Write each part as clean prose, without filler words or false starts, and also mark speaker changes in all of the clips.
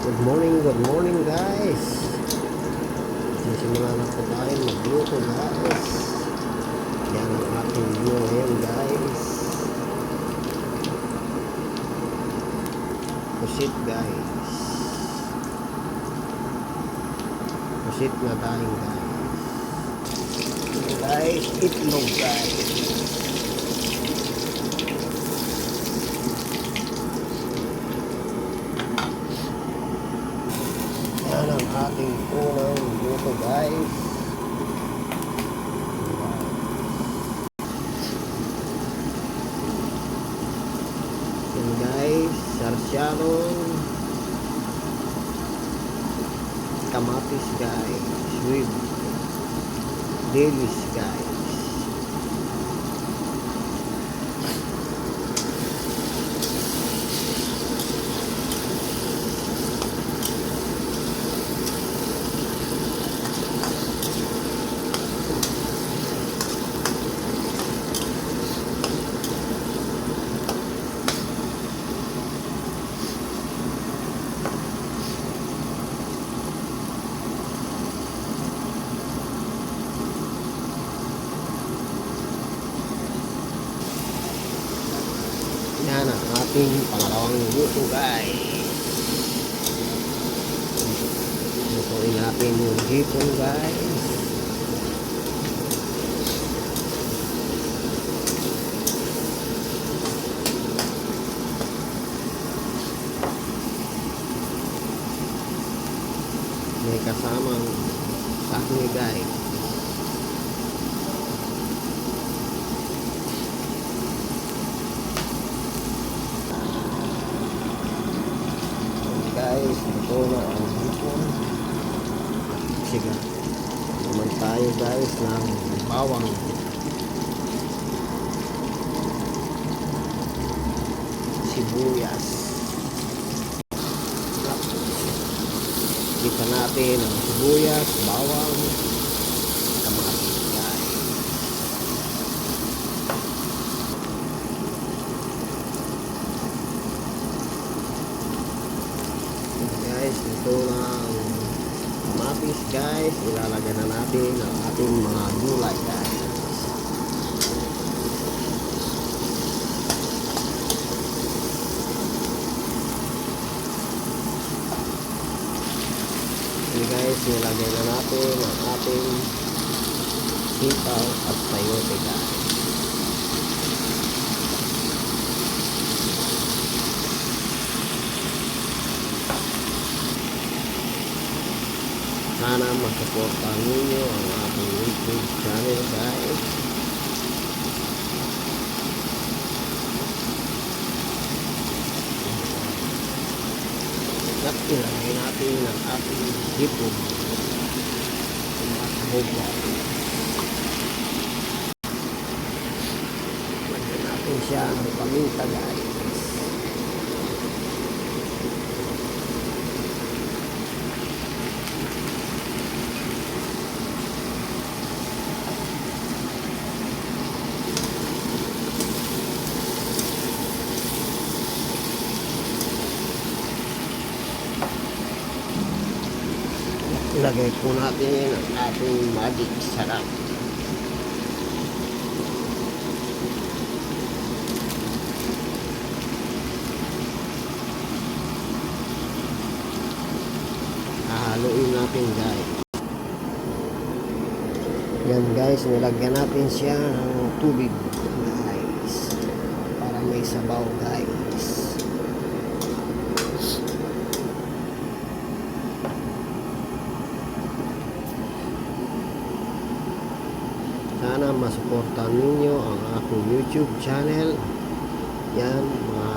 Speaker 1: Good morning guys. Sisimula na po tayo magluto guys. Yan ang ating view ngayon guys. Pusit guys. Pusit na tayo guys. Guys, itlog guys. Yan ang ating unang luto guys. Yan guys, sarsyaron, kamatis guys, with delis guys. Yan ang ating pangalawang luto guys. Lutuin natin yung hipon guys. May kasamang sahni guys. Guys, ito na ang hipon. Sige, naman tayo guys ng bawang, sibuyas. Kita natin ang sibuyas, bawang, kamatis guys. Guys, ito na ang kamatis guys. Ilalagay na natin ang ating mga gulay guys. Okay guys, nilagay na natin ang ating sitaw at sayote guys. Sana masuportahan ninyo ang ating YouTube channel guys. At ilagay natin ang ating hipon at boba. Lagyan natin siya ng paminta guys. Ilagay po natin ang ating magic sarap. Hahaluin natin guys. Yan guys, nilagyan natin siya ng tubig guys, para may sabaw guys. Sana masuportahan ninyo ang aking YouTube channel. Yan, mga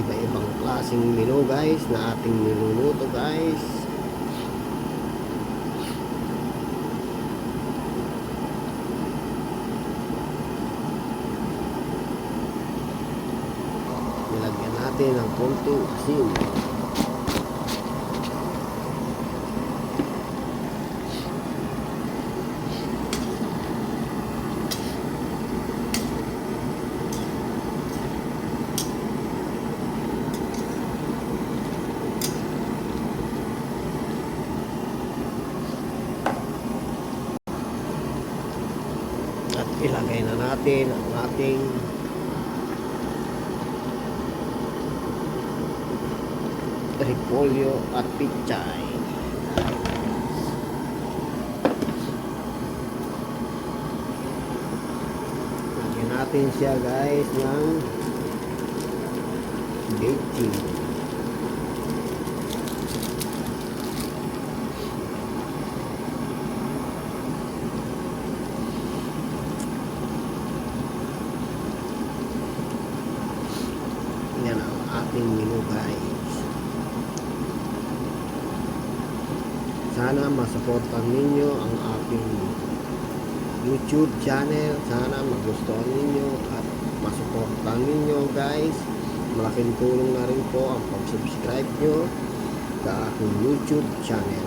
Speaker 1: iba-ibang klaseng menu guys na ating niluluto guys. Nilagyan natin ng konting asin. Ilagay na natin ang ating repolyo at pichay. Lagyan natin siya guys ng baking. Yan ang ating menu guys. Sana masuportan ninyo ang aking YouTube channel. Sana magustuhan ninyo at masuportan ninyo guys. Malaking tulong na rin po ang pag-subscribe nyo sa aking YouTube channel.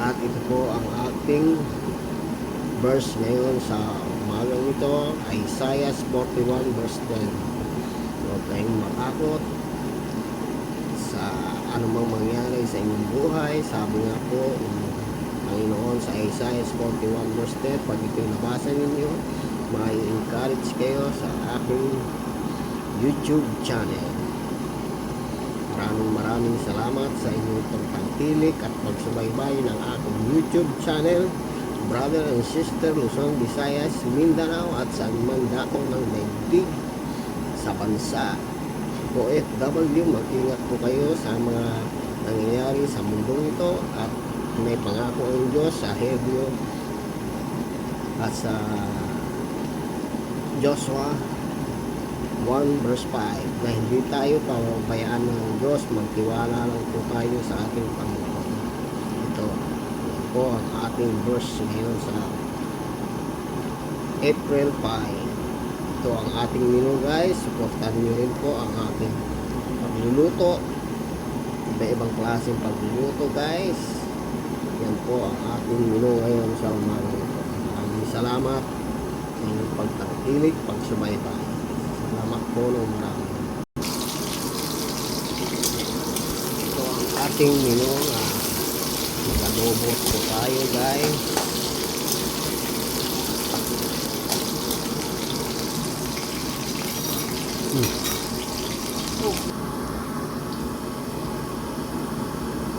Speaker 1: At ito po ang ating verse ngayon sa umagang ito, Isaiah 41 verse 10. Huwag kayong matakot sa anumang mangyari sa inyong buhay. Sabi nga po ng Panginoon sa Isaiah 41 verse 10, pag ito'y nabasa ninyo, may encourage kayo sa aking YouTube channel. Maraming salamat sa inyong pagtangkilik at pagsubaybay ng aking YouTube channel. Brother and sister Luzon, Visayas, Mindanao at saan man dako ng daigdig sa bansa. OFW, mag-ingat po kayo sa mga nangyayari sa mundong ito at may pangako ang Diyos sa Hebrew at sa Joshua 1 verse 5 na hindi tayo pababayaan ng Diyos, magtiwala lang po tayo sa ating Panginoon. Ito po ang ating verse ngayon sa April 5. Ito ang ating menu guys. Supportan nyo rin po ang ating pagluluto. Iba-ibang klaseng pagluluto guys. Yan po ang ating menu ngayon sa umaga ito. Maraming salamat sa inyong pagtangkilik, pagsubaybay. Salamat po ng marami. Ito ang ating menu na mag-adobo po tayo guys.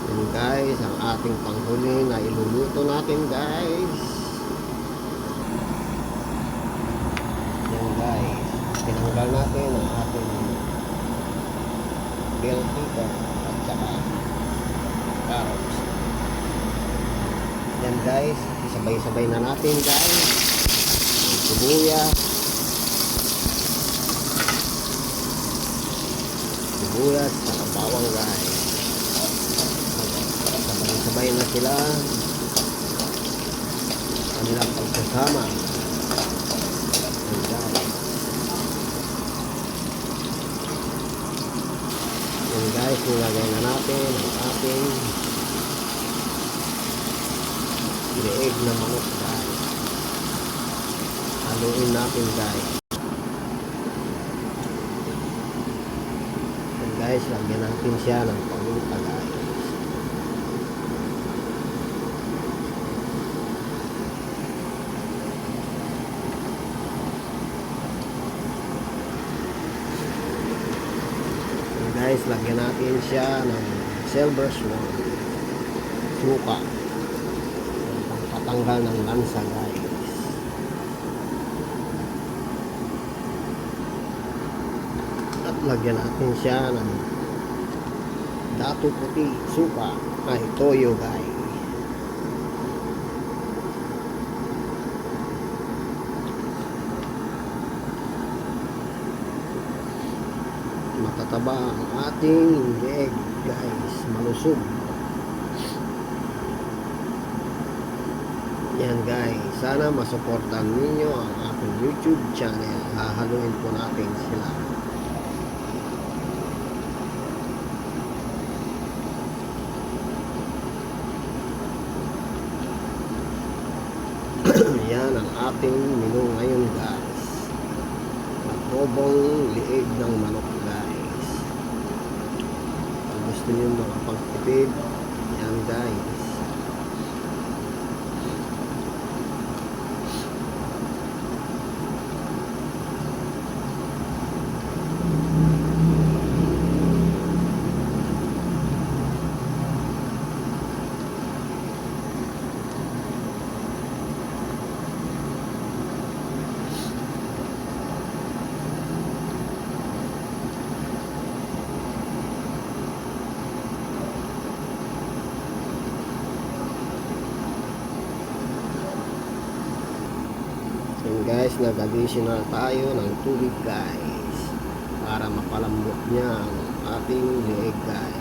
Speaker 1: Yan guys, ang ating panghuli na iluluto natin guys. Yan guys, tinanggal natin ang ating bell pepper at saka carrots. Yan guys, isabay-sabay na natin guys. Sibuyas, at bawang guys. Sabay-sabay na sila kanilang pagsasama. Yan guys, nilagay na natin ang ating leeg na manok guys. Haluin natin guys. Yan guys, lagyan natin siya ng paminta guys. Yan guys, lagyan natin siya ng silver swan, suka, patanggal ng lansa guys. At lagyan natin siya ng dato puti, suka, ay toyo guys. Matataba ang ating egg guys, malusog. Yan guys, sana masuportan ninyo ang aking YouTube channel. Hahaluin po natin sila. Yan ang ating menu ngayon guys. Adobong liig ng manok guys. Kung gusto nyo makapagtipid, yan guys. Guys, nag-additional tayo ng tubig guys para mapalambot niya ang ating leeg guys.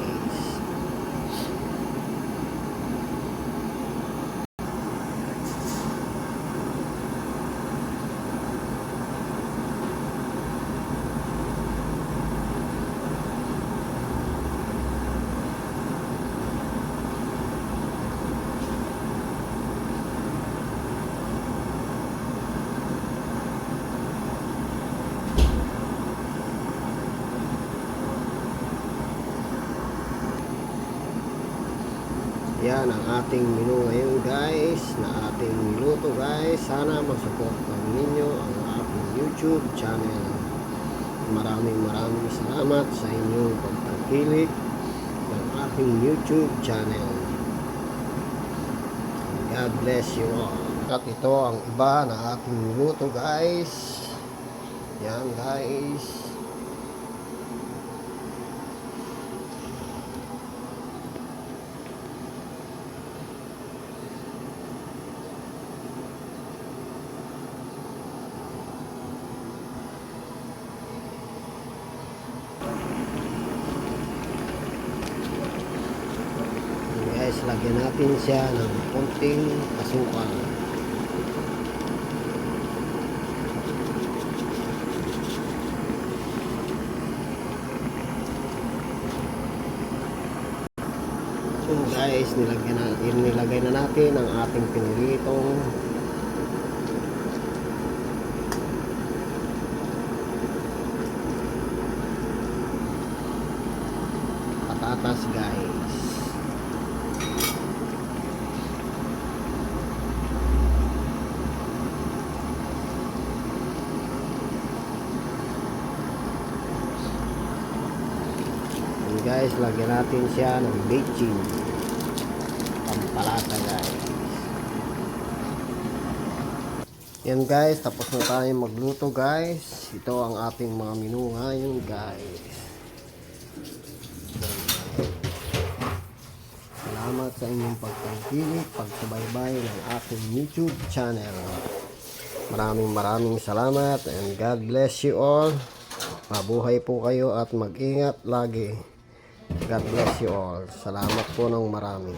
Speaker 1: Yan ang ating menu ngayon guys, na ating niluto guys. Sana masuportahan ninyo ang ating YouTube channel. Maraming salamat sa inyong pagtangkilik ng ating YouTube channel. God bless you all. At ito ang iba na ating niluto guys. Yan guys. Guys, lagyan natin siya ng konting asukal. So guys, nilagay na natin ang ating pinilitong patatas guys. Guys, lagyan natin siya ng bechin pampalasa guys. Yan guys, tapos na tayo magluto guys. Ito ang ating mga menu ngayon guys. Salamat sa inyong pagtangkilik, pagsubaybay ng ating YouTube channel. Maraming salamat and God bless you all. Mabuhay po kayo at mag-ingat lagi. God bless you all. Salamat po ng marami.